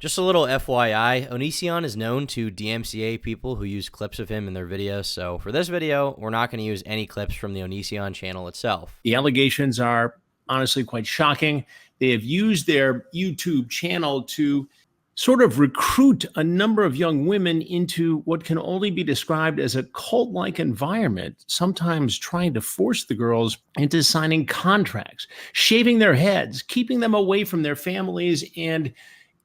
Just a little FYI, Onision is known to DMCA people who use clips of him in their videos, so for this video, we're not going to use any clips from the Onision channel itself. The allegations are honestly quite shocking. They have used their YouTube channel to sort of recruit a number of young women into what can only be described as a cult-like environment, sometimes trying to force the girls into signing contracts, shaving their heads, keeping them away from their families, and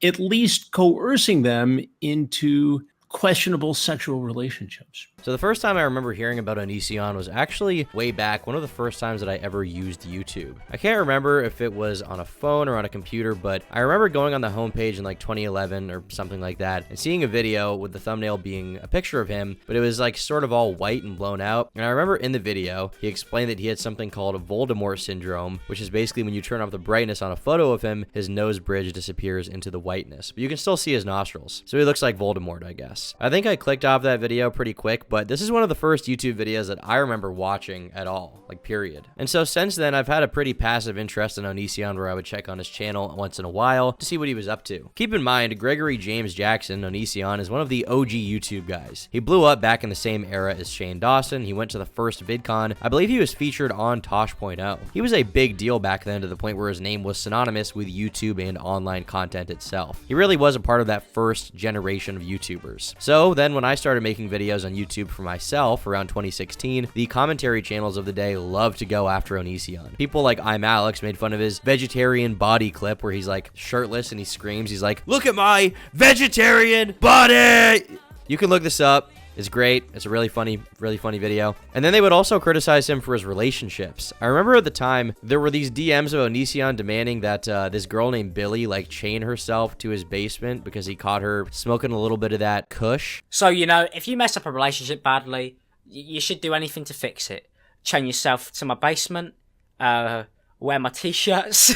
at least coercing them into questionable sexual relationships. So the first time I remember hearing about Onision was actually way back, one of the first times that I ever used YouTube. I can't remember if it was on a phone or on a computer, but I remember going on the homepage in like 2011 or something like that and seeing a video with the thumbnail being a picture of him, but it was like sort of all white and blown out. And I remember in the video, he explained that he had something called a Voldemort syndrome, which is basically when you turn off the brightness on a photo of him, his nose bridge disappears into the whiteness, but you can still see his nostrils. So he looks like Voldemort, I guess. I think I clicked off that video pretty quick, but this is one of the first YouTube videos that I remember watching at all, like period. And so since then, I've had a pretty passive interest in Onision where I would check on his channel once in a while to see what he was up to. Keep in mind, Gregory James Jackson, Onision, is one of the OG YouTube guys. He blew up back in the same era as Shane Dawson. He went to the first VidCon. I believe he was featured on Tosh.0. He was a big deal back then to the point where his name was synonymous with YouTube and online content itself. He really was a part of that first generation of YouTubers. So then when I started making videos on YouTube for myself around 2016, the commentary channels of the day loved to go after Onision. People like I'm Alex made fun of his vegetarian body clip where he's like shirtless and he screams, he's like, "Look at my vegetarian body!" You can look this up. It's great. It's a really funny video. And then they would also criticize him for his relationships. I remember at the time, there were these DMs of Onision demanding that this girl named Billy, like, chain herself to his basement because he caught her smoking a little bit of that kush. So, you know, if you mess up a relationship badly, you should do anything to fix it. Chain yourself to my basement, wear my t-shirts,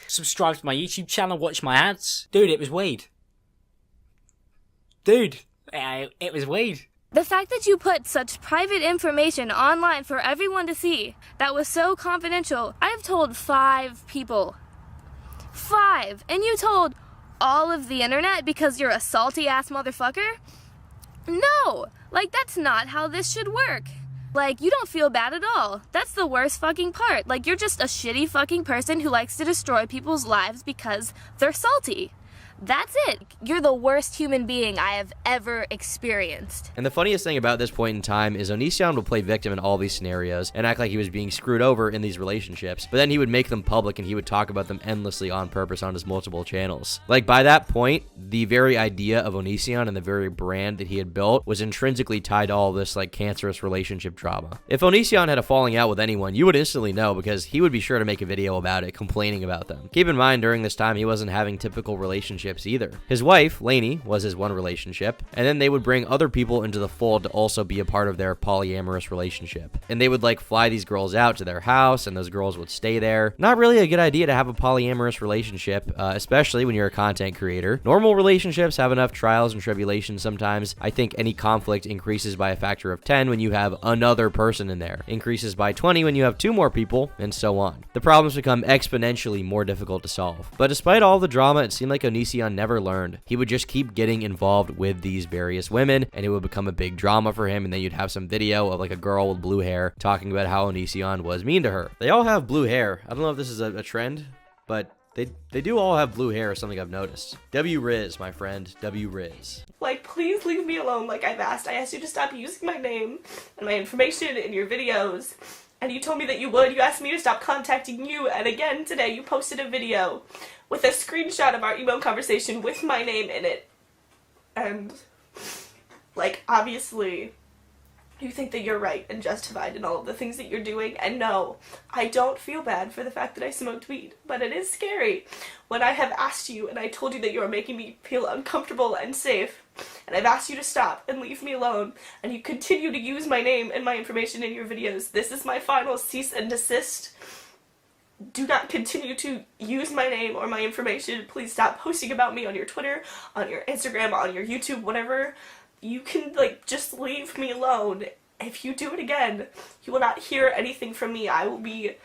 subscribe to my YouTube channel, watch my ads. Dude, it was weed. Dude, it was weed. The fact that you put such private information online for everyone to see, that was so confidential. I've told 5 people. 5! And you told all of the internet because you're a salty ass motherfucker? No! Like, that's not how this should work. Like, you don't feel bad at all. That's the worst fucking part. Like, you're just a shitty fucking person who likes to destroy people's lives because they're salty. That's it. You're the worst human being I have ever experienced. And the funniest thing about this point in time is Onision would play victim in all these scenarios and act like he was being screwed over in these relationships, but then he would make them public and he would talk about them endlessly on purpose on his multiple channels. Like, by that point, the very idea of Onision and the very brand that he had built was intrinsically tied to all this, like, cancerous relationship drama. If Onision had a falling out with anyone, you would instantly know because he would be sure to make a video about it, complaining about them. Keep in mind, during this time, he wasn't having typical relationships either. His wife, Lainey, was his one relationship, and then they would bring other people into the fold to also be a part of their polyamorous relationship. And they would, like, fly these girls out to their house, and those girls would stay there. Not really a good idea to have a polyamorous relationship, especially when you're a content creator. Normal relationships have enough trials and tribulations sometimes. I think any conflict increases by a factor of 10 when you have another person in there, increases by 20 when you have 2 more people, and so on. The problems become exponentially more difficult to solve. But despite all the drama, it seemed like Onision never learned. He would just keep getting involved with these various women, and it would become a big drama for him, and then you'd have some video of like a girl with blue hair talking about how Onision was mean to her. They all have blue hair. I don't know if this is a trend, but they do all have blue hair, is something I've noticed. W Riz, my friend. W Riz. Like, please leave me alone like I've asked. I asked you to stop using my name and my information in your videos, and you told me that you would. You asked me to stop contacting you, and again today you posted a video with a screenshot of our email conversation with my name in it. And, like, obviously, you think that you're right and justified in all of the things that you're doing, and no, I don't feel bad for the fact that I smoked weed, but it is scary when I have asked you and I told you that you are making me feel uncomfortable and safe, and I've asked you to stop and leave me alone, and you continue to use my name and my information in your videos. This is my final cease and desist. Do not continue to use my name or my information. Please stop posting about me on your Twitter, on your Instagram, on your YouTube, whatever. You can, like, just leave me alone. If you do it again, you will not hear anything from me. I will be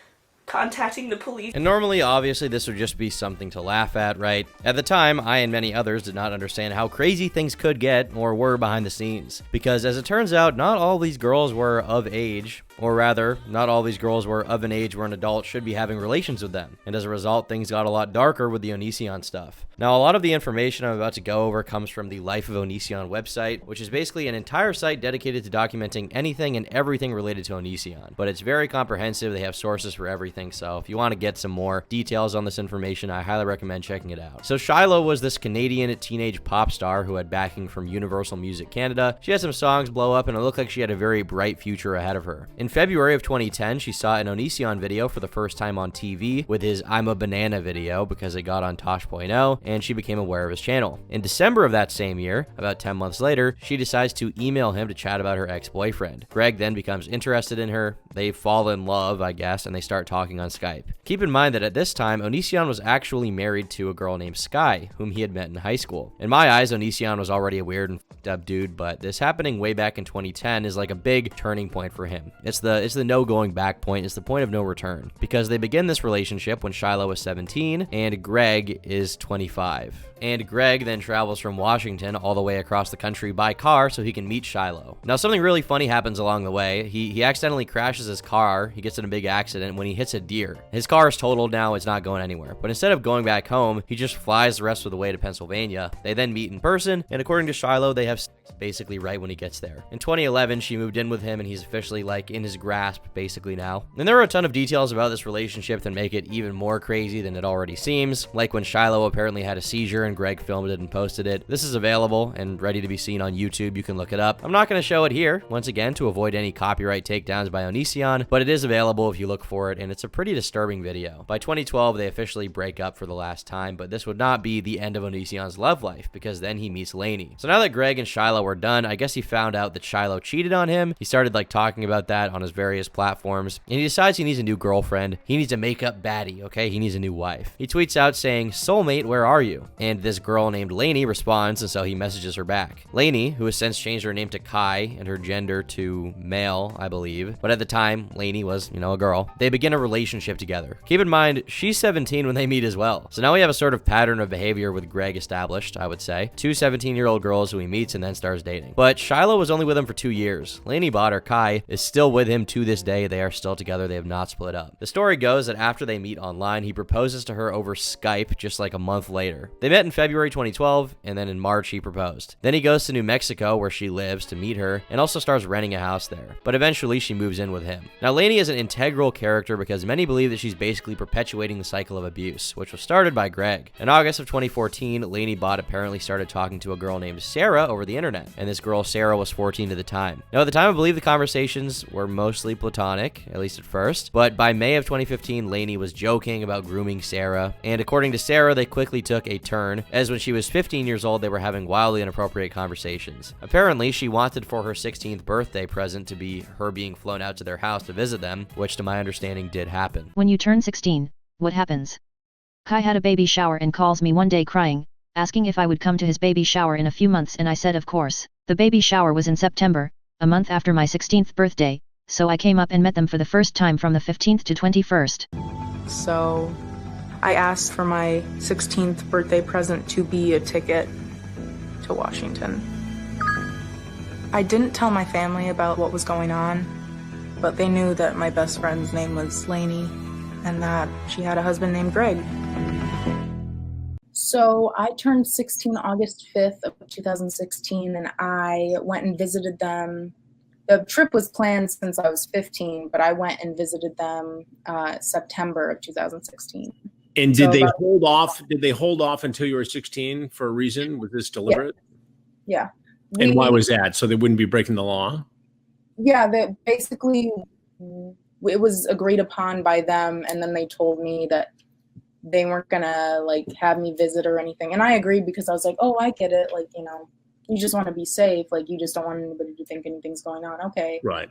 contacting the police. And normally, obviously, this would just be something to laugh at, right? At the time, I and many others did not understand how crazy things could get or were behind the scenes. Because as it turns out, not all these girls were of age, or rather, not all these girls were of an age where an adult should be having relations with them. And as a result, things got a lot darker with the Onision stuff. Now, a lot of the information I'm about to go over comes from the Life of Onision website, which is basically an entire site dedicated to documenting anything and everything related to Onision. But it's very comprehensive. They have sources for everything. So if you want to get some more details on this information, I highly recommend checking it out. So Shiloh was this Canadian teenage pop star who had backing from Universal Music Canada. She had some songs blow up and it looked like she had a very bright future ahead of her. In February of 2010, she saw an Onision video for the first time on TV with his I'm a Banana video because it got on Tosh.0, and she became aware of his channel. In December of that same year, about 10 months later, she decides to email him to chat about her ex-boyfriend. Greg then becomes interested in her. They fall in love, I guess, and they start talking on Skype. Keep in mind that at this time, Onision was actually married to a girl named Sky, whom he had met in high school. In my eyes, Onision was already a weird and fucked up dude, but this happening way back in 2010 is like a big turning point for him. It's the no going back point. It's the point of no return, because they begin this relationship when Shiloh was 17 and Greg is 25. And Greg then travels from Washington all the way across the country by car so he can meet Shiloh. Now, something really funny happens along the way. He accidentally crashes his car. He gets in a big accident when he hits a deer. His car is totaled now. It's not going anywhere. But instead of going back home, he just flies the rest of the way to Pennsylvania. They then meet in person, and according to Shiloh, they have sex basically right when he gets there. In 2011, she moved in with him, and he's officially like in his grasp basically now. And there are a ton of details about this relationship that make it even more crazy than it already seems, like when Shiloh apparently had a seizure and Greg filmed it and posted it. This is available and ready to be seen on YouTube. You can look it up. I'm not going to show it here, once again, to avoid any copyright takedowns by Onision, but it is available if you look for it, and it's a pretty disturbing video. By 2012, they officially break up for the last time, but this would not be the end of Onision's love life, because then he meets Lainey. So now that Greg and Shiloh were done, I guess he found out that Shiloh cheated on him. He started like talking about that on his various platforms, and he decides he needs a new girlfriend. He needs a makeup baddie, okay? He needs a new wife. He tweets out saying, "Soulmate, where are you?" And this girl named Lainey responds, and so he messages her back. Lainey, who has since changed her name to Kai and her gender to male, I believe, but at the time, Lainey was, a girl. They begin a relationship together. Keep in mind, she's 17 when they meet as well. So now we have a sort of pattern of behavior with Greg established, I would say. Two 17-year-old girls who he meets and then starts dating. But Shiloh was only with him for 2 years. Lainey Bauder, Kai, is still with him to this day. They are still together. They have not split up. The story goes that after they meet online, he proposes to her over Skype just like a month later. They met in February 2012, and then in March he proposed. Then he goes to New Mexico, where she lives, to meet her, and also starts renting a house there. But eventually she moves in with him. Now, Lainey is an integral character because many believe that she's basically perpetuating the cycle of abuse, which was started by Greg. In August of 2014, Lainey Bott apparently started talking to a girl named Sarah over the internet, and this girl, Sarah, was 14 at the time. Now, at the time, I believe the conversations were mostly platonic, at least at first, but by May of 2015, Lainey was joking about grooming Sarah, and according to Sarah, they quickly took a turn, as when she was 15 years old, they were having wildly inappropriate conversations. Apparently, she wanted for her 16th birthday present to be her being flown out to their house to visit them, which to my understanding did happen. When you turn 16, what happens? Kai had a baby shower and calls me one day crying, asking if I would come to his baby shower in a few months, and I said of course. The baby shower was in September, a month after my 16th birthday, so I came up and met them for the first time from the 15th to 21st. So I asked for my 16th birthday present to be a ticket to Washington. I didn't tell my family about what was going on, but they knew that my best friend's name was Lainey and that she had a husband named Greg. So I turned 16 August 5th of 2016, and I went and visited them. The trip was planned since I was 15, but I went and visited them September of 2016. And did they hold off? Did they hold off until you were 16 for a reason? Was this deliberate? Yeah. And why was that? So they wouldn't be breaking the law? Yeah, that basically it was agreed upon by them, and then they told me that they weren't gonna like have me visit or anything. And I agreed because I was like, oh, I get it. Like, you just want to be safe. Like, you just don't want anybody to think anything's going on. Okay. Right.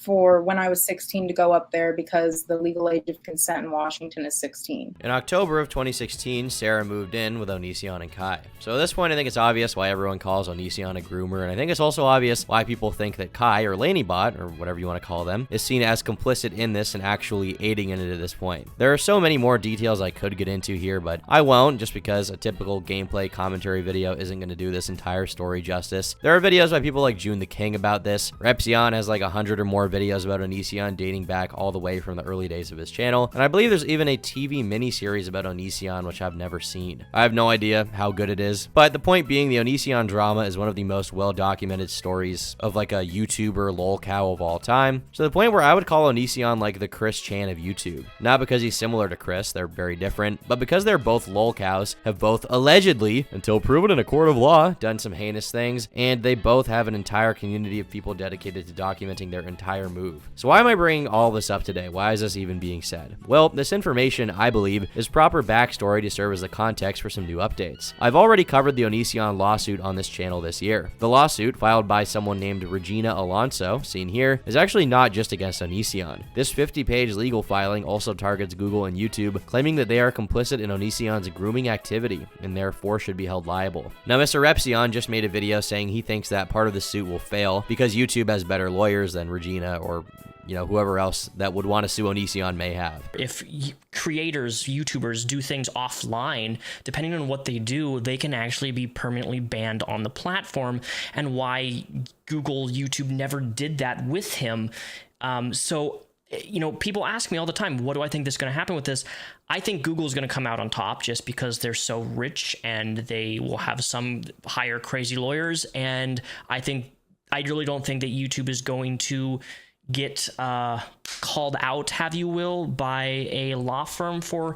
for when I was 16 to go up there because the legal age of consent in Washington is 16. In October of 2016, Sarah moved in with Onision and Kai. So at this point, I think it's obvious why everyone calls Onision a groomer, and I think it's also obvious why people think that Kai, or LaineyBot, or whatever you want to call them, is seen as complicit in this and actually aiding in it at this point. There are so many more details I could get into here, but I won't, just because a typical gameplay commentary video isn't going to do this entire story justice. There are videos by people like June the King about this. Repzion has like 100 or more videos about Onision dating back all the way from the early days of his channel, and I believe there's even a TV miniseries about Onision which I've never seen. I have no idea how good it is, but the point being, the Onision drama is one of the most well-documented stories of like a YouTuber lolcow of all time, to the point where I would call Onision like the Chris Chan of YouTube. Not because he's similar to Chris, they're very different, but because they're both lolcows, have both allegedly, until proven in a court of law, done some heinous things, and they both have an entire community of people dedicated to documenting their entire move. So why am I bringing all this up today? Why is this even being said? Well, this information, I believe, is proper backstory to serve as the context for some new updates. I've already covered the Onision lawsuit on this channel this year. The lawsuit, filed by someone named Regina Alonso, seen here, is actually not just against Onision. This 50-page legal filing also targets Google and YouTube, claiming that they are complicit in Onision's grooming activity and therefore should be held liable. Now, Mr. Repzion just made a video saying he thinks that part of the suit will fail because YouTube has better lawyers than Regina or whoever else that would want to sue Onision may have. If creators, YouTubers do things offline, depending on what they do, they can actually be permanently banned on the platform, and why Google, YouTube never did that with him. So people ask me all the time, what do I think is going to happen with this? I think Google is going to come out on top just because they're so rich and they will have some hire crazy lawyers. And I really don't think that YouTube is going to get called out, have you will, by a law firm for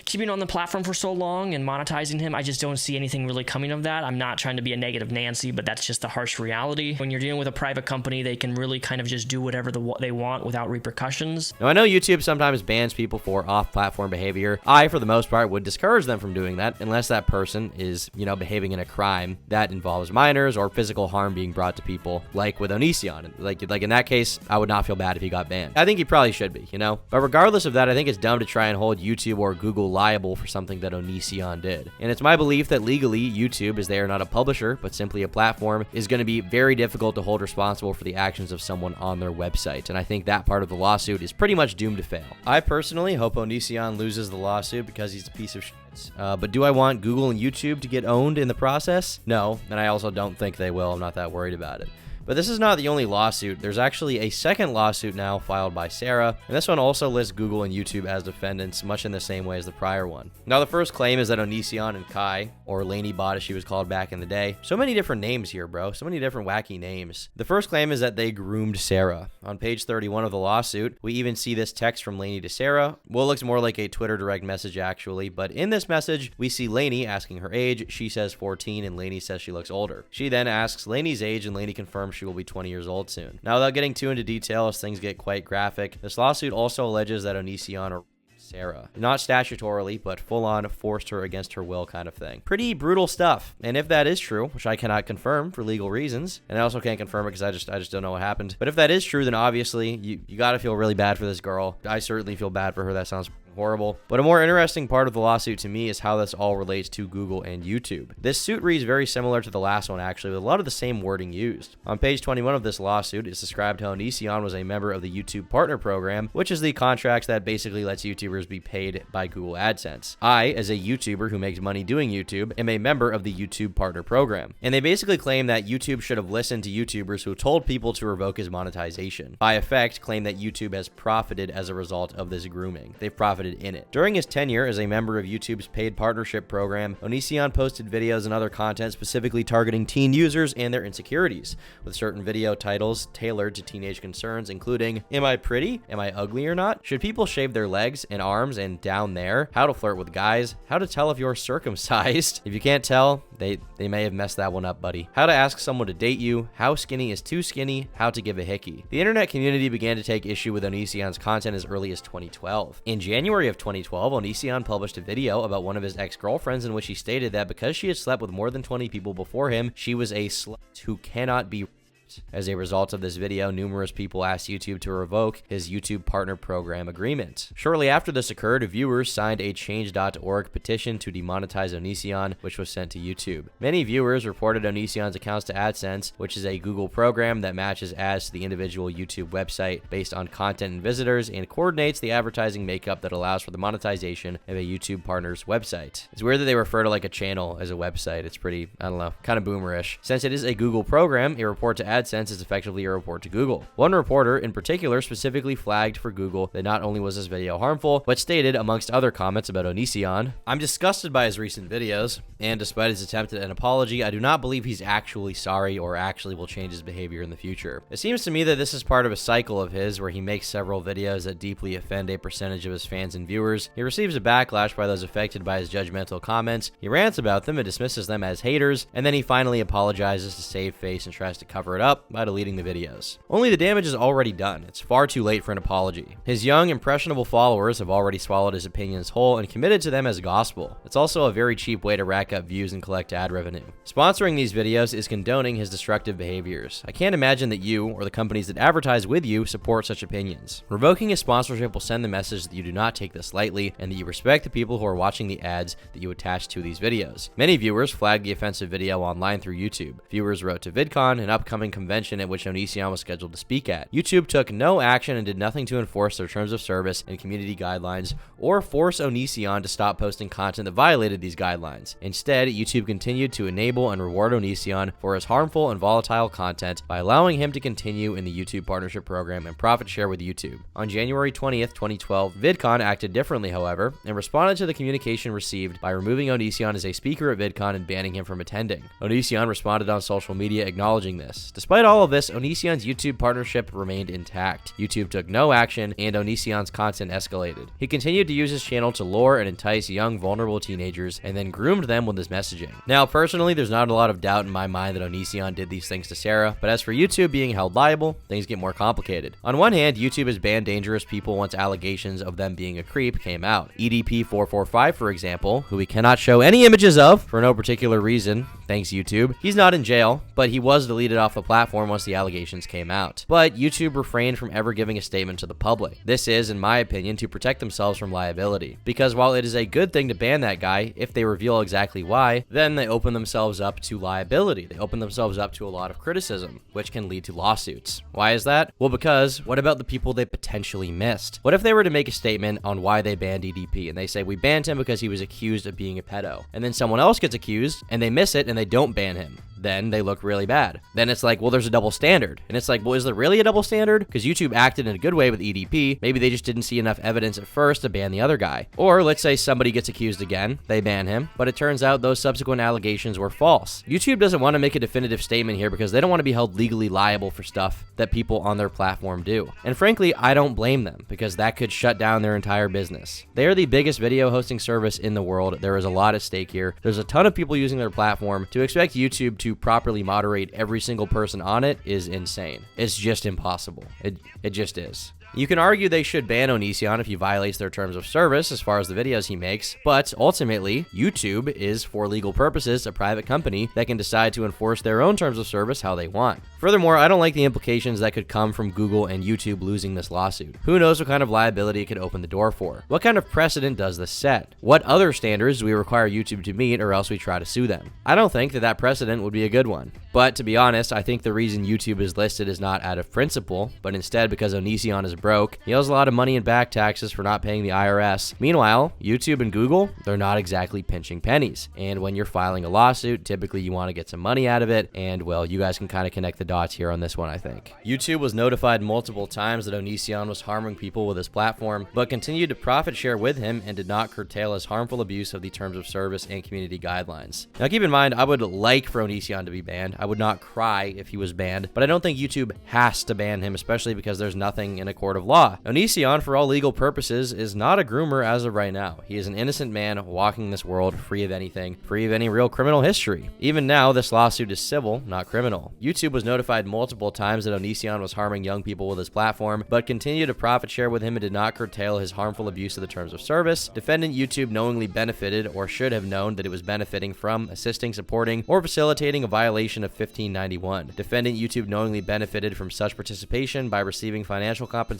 keeping on the platform for so long and monetizing him. I just don't see anything really coming of that. I'm not trying to be a negative Nancy, but that's just the harsh reality. When you're dealing with a private company, they can really kind of just do whatever they want without repercussions. Now, I know YouTube sometimes bans people for off-platform behavior. I, for the most part, would discourage them from doing that unless that person is, behaving in a crime that involves minors or physical harm being brought to people, like with Onision. Like in that case, I would not feel bad if he got banned. I think he probably should be, But regardless of that, I think it's dumb to try and hold YouTube or Google liable for something that Onision did. And it's my belief that legally, YouTube, as they are not a publisher, but simply a platform, is going to be very difficult to hold responsible for the actions of someone on their website. And I think that part of the lawsuit is pretty much doomed to fail. I personally hope Onision loses the lawsuit because he's a piece of shit. But do I want Google and YouTube to get owned in the process? No, and I also don't think they will. I'm not that worried about it. But this is not the only lawsuit. There's actually a second lawsuit now filed by Sarah, and this one also lists Google and YouTube as defendants, much in the same way as the prior one. Now, the first claim is that Onision and Kai, or LaineyBot as she was called back in the day, so many different names here, bro, so many different wacky names. The first claim is that they groomed Sarah. On page 31 of the lawsuit, we even see this text from Lainey to Sarah. Well, it looks more like a Twitter direct message, actually, but in this message, we see Lainey asking her age. She says 14, and Lainey says she looks older. She then asks Lainey's age, and Lainey confirms she will be 20 years old soon. Now, without getting too into detail as things get quite graphic, this lawsuit also alleges that Onision or Sarah, not statutorily, but full-on forced her against her will kind of thing. Pretty brutal stuff. And if that is true, which I cannot confirm for legal reasons, and I also can't confirm it because I just don't know what happened. But if that is true, then obviously you gotta feel really bad for this girl. I certainly feel bad for her. That sounds horrible. But a more interesting part of the lawsuit to me is how this all relates to Google and YouTube. This suit reads very similar to the last one, actually, with a lot of the same wording used. On page 21 of this lawsuit, it's described how Onision was a member of the YouTube Partner Program, which is the contract that basically lets YouTubers be paid by Google AdSense. I, as a YouTuber who makes money doing YouTube, am a member of the YouTube Partner Program. And they basically claim that YouTube should have listened to YouTubers who told people to revoke his monetization. By effect, claim that YouTube has profited as a result of this grooming. They've profited in it. During his tenure as a member of YouTube's paid partnership program, Onision posted videos and other content specifically targeting teen users and their insecurities, with certain video titles tailored to teenage concerns, including, am I pretty? Am I ugly or not? Should people shave their legs and arms and down there? How to flirt with guys? How to tell if you're circumcised? If you can't tell, they may have messed that one up, buddy. How to ask someone to date you? How skinny is too skinny? How to give a hickey? The internet community began to take issue with Onision's content as early as 2012. In January of 2012, Onision published a video about one of his ex-girlfriends in which he stated that because she had slept with more than 20 people before him, she was a slut who cannot be. left. As a result of this video, numerous people asked YouTube to revoke his YouTube Partner Program agreement. Shortly after this occurred, viewers signed a change.org petition to demonetize Onision, which was sent to YouTube. Many viewers reported Onision's accounts to AdSense, which is a Google program that matches ads to the individual YouTube website based on content and visitors and coordinates the advertising makeup that allows for the monetization of a YouTube partner's website. It's weird that they refer to like a channel as a website. It's pretty, I don't know, kind of boomerish. Since it is a Google program, a report to AdSense is effectively a report to Google. One reporter in particular specifically flagged for Google that not only was this video harmful, but stated, amongst other comments about Onision, "I'm disgusted by his recent videos, and despite his attempt at an apology, I do not believe he's actually sorry or actually will change his behavior in the future. It seems to me that this is part of a cycle of his where he makes several videos that deeply offend a percentage of his fans and viewers. He receives a backlash by those affected by his judgmental comments. He rants about them and dismisses them as haters, and then he finally apologizes to save face and tries to cover it up by deleting the videos. Only the damage is already done. It's far too late for an apology. His young, impressionable followers have already swallowed his opinions whole and committed to them as gospel. It's also a very cheap way to rack up views and collect ad revenue. Sponsoring these videos is condoning his destructive behaviors. I can't imagine that you, or the companies that advertise with you, support such opinions. Revoking his sponsorship will send the message that you do not take this lightly and that you respect the people who are watching the ads that you attach to these videos. Many viewers flagged the offensive video online through YouTube. Viewers wrote to VidCon, an upcoming convention at which Onision was scheduled to speak at. YouTube took no action and did nothing to enforce their terms of service and community guidelines or force Onision to stop posting content that violated these guidelines. Instead, YouTube continued to enable and reward Onision for his harmful and volatile content by allowing him to continue in the YouTube Partnership Program and profit share with YouTube. On January 20th, 2012, VidCon acted differently, however, and responded to the communication received by removing Onision as a speaker at VidCon and banning him from attending. Onision responded on social media acknowledging this. Despite all of this, Onision's YouTube partnership remained intact. YouTube took no action, and Onision's content escalated. He continued to use his channel to lure and entice young, vulnerable teenagers, and then groomed them with his messaging. Now, personally, there's not a lot of doubt in my mind that Onision did these things to Sarah, but as for YouTube being held liable, things get more complicated. On one hand, YouTube has banned dangerous people once allegations of them being a creep came out. EDP445, for example, who we cannot show any images of for no particular reason, thanks YouTube. He's not in jail, but he was deleted off the platform once the allegations came out. But YouTube refrained from ever giving a statement to the public. This is, in my opinion, to protect themselves from liability. Because while it is a good thing to ban that guy, if they reveal exactly why, then they open themselves up to liability. They open themselves up to a lot of criticism, which can lead to lawsuits. Why is that? Well, because what about the people they potentially missed? What if they were to make a statement on why they banned EDP and they say, we banned him because he was accused of being a pedo, and then someone else gets accused and they miss it and they don't ban him? Then they look really bad. Then it's like, well, there's a double standard. And it's like, well, is there really a double standard? Because YouTube acted in a good way with EDP. Maybe they just didn't see enough evidence at first to ban the other guy. Or let's say somebody gets accused again, they ban him, but it turns out those subsequent allegations were false. YouTube doesn't want to make a definitive statement here because they don't want to be held legally liable for stuff that people on their platform do. And frankly, I don't blame them because that could shut down their entire business. They are the biggest video hosting service in the world. There is a lot at stake here. There's a ton of people using their platform. To expect YouTube to properly moderate every single person on it is insane. It's just impossible. It just is. You can argue they should ban Onision if he violates their terms of service as far as the videos he makes, but ultimately, YouTube is, for legal purposes, a private company that can decide to enforce their own terms of service how they want. Furthermore, I don't like the implications that could come from Google and YouTube losing this lawsuit. Who knows what kind of liability it could open the door for? What kind of precedent does this set? What other standards do we require YouTube to meet or else we try to sue them? I don't think that precedent would be a good one. But to be honest, I think the reason YouTube is listed is not out of principle, but instead because Onision is broke. He owes a lot of money in back taxes for not paying the IRS. Meanwhile, YouTube and Google, they're not exactly pinching pennies. And when you're filing a lawsuit, typically you want to get some money out of it. And well, you guys can kind of connect the dots here on this one, I think. YouTube was notified multiple times that Onision was harming people with his platform, but continued to profit share with him and did not curtail his harmful abuse of the terms of service and community guidelines. Now keep in mind, I would like for Onision to be banned. I would not cry if he was banned, but I don't think YouTube has to ban him, especially because there's nothing in accordance court of law. Onision, for all legal purposes, is not a groomer as of right now. He is an innocent man walking this world free of anything, free of any real criminal history. Even now, this lawsuit is civil, not criminal. YouTube was notified multiple times that Onision was harming young people with his platform, but continued to profit share with him and did not curtail his harmful abuse of the terms of service. Defendant YouTube knowingly benefited, or should have known that it was benefiting from, assisting, supporting, or facilitating a violation of 1591. Defendant YouTube knowingly benefited from such participation by receiving financial compensation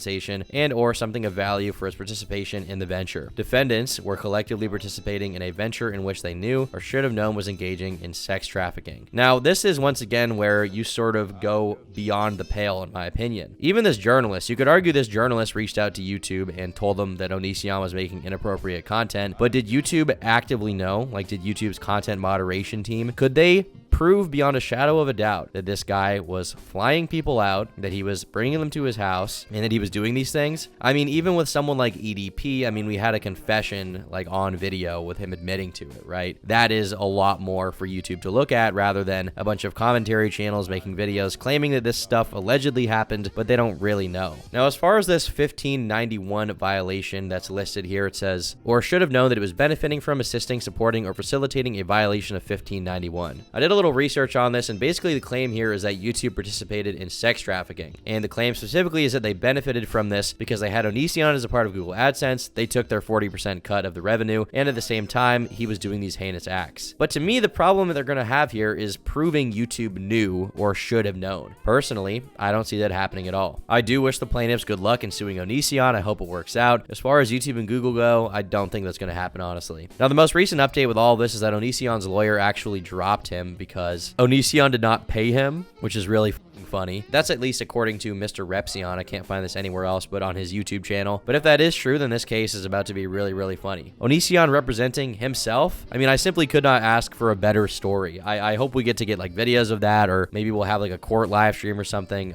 and or something of value for its participation in the venture. Defendants were collectively participating in a venture in which they knew or should have known was engaging in sex trafficking. Now, this is once again where you sort of go beyond the pale, in my opinion. Even this journalist, you could argue this journalist reached out to YouTube and told them that Onision was making inappropriate content, but did YouTube actively know? Like, did YouTube's content moderation team, could they prove beyond a shadow of a doubt that this guy was flying people out, that he was bringing them to his house, and that he was doing these things? I mean, even with someone like EDP, I mean, we had a confession like on video with him admitting to it, right? That is a lot more for YouTube to look at rather than a bunch of commentary channels making videos claiming that this stuff allegedly happened, but they don't really know. Now, as far as this 1591 violation that's listed here, it says, or should have known that it was benefiting from, assisting, supporting, or facilitating a violation of 1591. I did a little research on this, and basically the claim here is that YouTube participated in sex trafficking, and the claim specifically is that they benefited from this because they had Onision as a part of Google AdSense, they took their 40% cut of the revenue, and at the same time he was doing these heinous acts. But to me, the problem that they're going to have here is proving YouTube knew or should have known. Personally, I don't see that happening at all. I do wish the plaintiffs good luck in suing Onision. I hope it works out. As far as YouTube and Google go, I don't think that's going to happen, honestly. Now, the most recent update with all of this is that Onision's lawyer actually dropped him because Onision did not pay him, which is really funny. That's at least according to Mr. Repsion. I can't find this anywhere else but on his YouTube channel. But if that is true, then this case is about to be really, really funny. Onision representing himself? I mean, I simply could not ask for a better story. I hope we get to get like videos of that, or maybe we'll have like a court live stream or something.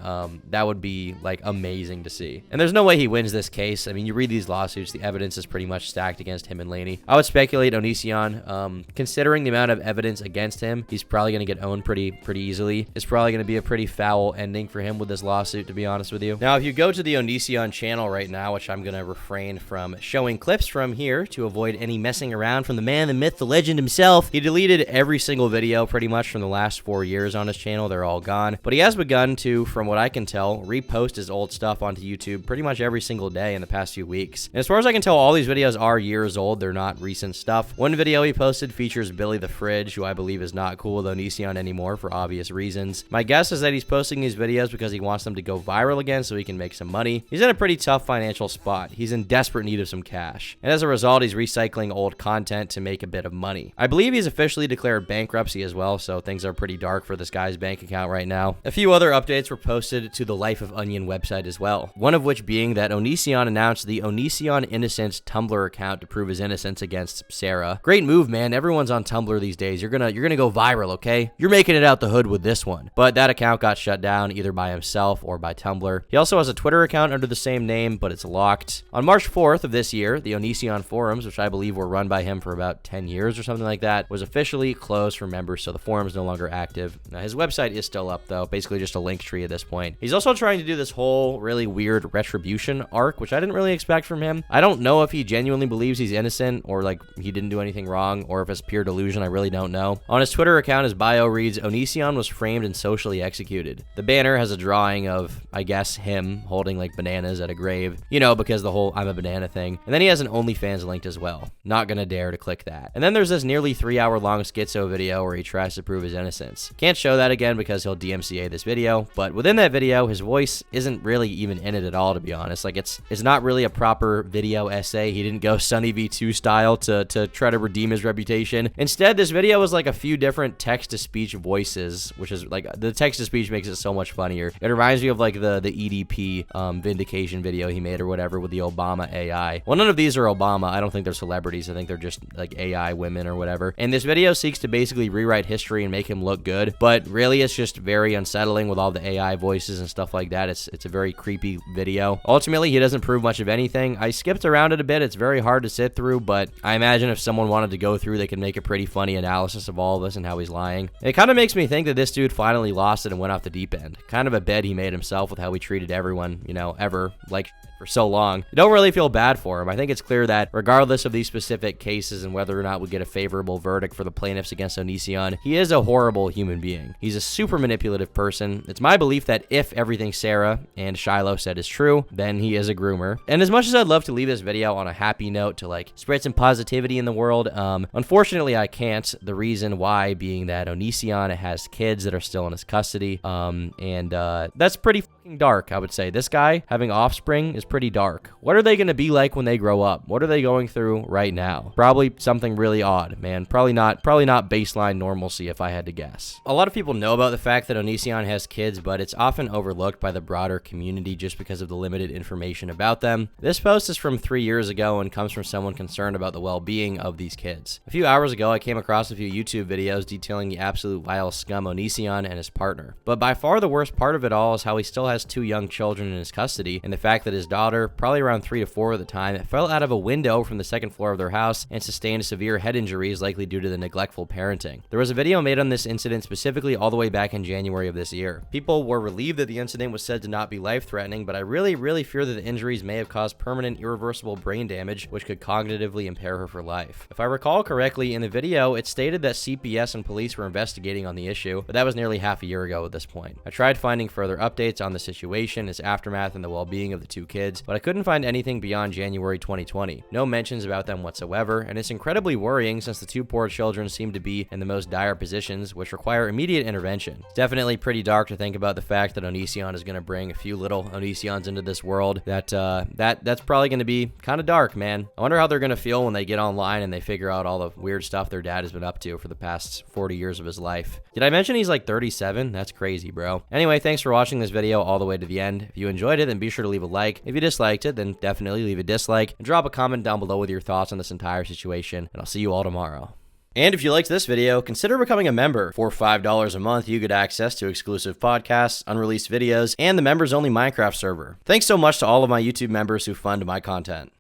That would be like amazing to see. And there's no way he wins this case. I mean, you read these lawsuits, the evidence is pretty much stacked against him and Laney. I would speculate Onision, considering the amount of evidence against him, he's probably going to get owned pretty easily. It's probably going to be a pretty foul ending for him with this lawsuit, to be honest with you. Now, if you go to the Onision channel right now, which I'm going to refrain from showing clips from here to avoid any messing around from the man, the myth, the legend himself, he deleted every single video pretty much from the last 4 years on his channel. They're all gone. But he has begun to, from what I can tell, repost his old stuff onto YouTube pretty much every single day in the past few weeks. And as far as I can tell, all these videos are years old. They're not recent stuff. One video he posted features Billy the Fridge, who I believe is not cool with Onision anymore for obvious reasons. My guess is that he's posting these videos because he wants them to go viral again so he can make some money. He's in a pretty tough financial spot. He's in desperate need of some cash. And as a result, he's recycling old content to make a bit of money. I believe he's officially declared bankruptcy as well, so things are pretty dark for this guy's bank account right now. A few other updates were posted to the Life of Onion website as well. One of which being that Onision announced the Onision Innocence Tumblr account to prove his innocence against Sarah. Great move, man. Everyone's on Tumblr these days. You're gonna go viral, okay? You're making it out the hood with this one. But that account got shut down either by himself or by Tumblr. He also has a Twitter account under the same name, but it's locked. On March 4th of this year, the Onision forums, which I believe were run by him for about 10 years or something like that, was officially closed for members, so the forum is no longer active. Now, his website is still up, though, basically just a link tree at this point. He's also trying to do this whole really weird retribution arc, which I didn't really expect from him. I don't know if he genuinely believes he's innocent, or like he didn't do anything wrong, or if it's pure delusion. I really don't know. On his Twitter account, his bio reads, Onision was framed and socially executed. The banner has a drawing of, I guess, him holding like bananas at a grave, you know, because the whole I'm a banana thing. And then he has an OnlyFans linked as well. Not gonna dare to click that. And then there's this nearly 3-hour long schizo video where he tries to prove his innocence. Can't show that again because he'll DMCA this video, but within that video, his voice isn't really even in it at all, to be honest. Like, it's not really a proper video essay. He didn't go Sunny V2 style to try to redeem his reputation. Instead, this video was like a few different text-to-speech voices, which is like, the text-to-speech makes it so much funnier. It reminds me of like the EDP vindication video he made or whatever with the Obama AI. Well, none of these are Obama. I don't think they're celebrities. I think they're just like AI women or whatever. And this video seeks to basically rewrite history and make him look good, but really it's just very unsettling with all the AI voices and stuff like that. It's a very creepy video. Ultimately, he doesn't prove much of anything. I skipped around it a bit. It's very hard to sit through, but I imagine if someone wanted to go through, they could make a pretty funny analysis of all of this and how he's lying. It kind of makes me think that this dude finally lost it and went off the deep deep end. Kind of a bed he made himself with how he treated everyone, you know, ever, like, for so long. I don't really feel bad for him. I think it's clear that regardless of these specific cases and whether or not we get a favorable verdict for the plaintiffs against Onision, he is a horrible human being. He's a super manipulative person. It's my belief that if everything Sarah and Shiloh said is true, then he is a groomer. And as much as I'd love to leave this video on a happy note to like spread some positivity in the world, unfortunately I can't. The reason why being that Onision has kids that are still in his custody, and that's pretty fucking dark, I would say. This guy having offspring is pretty dark. What are they going to be like when they grow up? What are they going through right now? Probably something really odd, man. Probably not baseline normalcy if I had to guess. A lot of people know about the fact that Onision has kids, but it's often overlooked by the broader community just because of the limited information about them. This post is from 3 years ago and comes from someone concerned about the well-being of these kids. A few hours ago, I came across a few YouTube videos detailing the absolute vile scum Onision and his partner. But by far the worst part of it all is how he still has 2 young children in his custody, and the fact that his daughter, probably around 3 to 4 at the time, fell out of a window from the second floor of their house and sustained severe head injuries likely due to the neglectful parenting. There was a video made on this incident specifically all the way back in January of this year. People were relieved that the incident was said to not be life-threatening, but I really fear that the injuries may have caused permanent irreversible brain damage which could cognitively impair her for life. If I recall correctly, in the video it stated that CPS and police were investigating on the issue, but that was nearly half a year ago at this point. I tried finding further updates on the situation, its aftermath, and the well-being of the 2 kids, but I couldn't find anything beyond January 2020. No mentions about them whatsoever, and it's incredibly worrying since the 2 poor children seem to be in the most dire positions which require immediate intervention. It's definitely pretty dark to think about the fact that Onision is going to bring a few little Onisions into this world. That's probably going to be kind of dark, man. I wonder how they're going to feel when they get online and they figure out all the weird stuff their dad has been up to for the past 40 years of his life. Did I mention he's like 37? That's crazy, bro. Anyway, thanks for watching this video all the way to the end. If you enjoyed it, then be sure to leave a like. If you disliked it, then definitely leave a dislike and drop a comment down below with your thoughts on this entire situation, and I'll see you all tomorrow. And if you liked this video, consider becoming a member. For $5 a month, you get access to exclusive podcasts, unreleased videos, and the members-only Minecraft server. Thanks so much to all of my YouTube members who fund my content.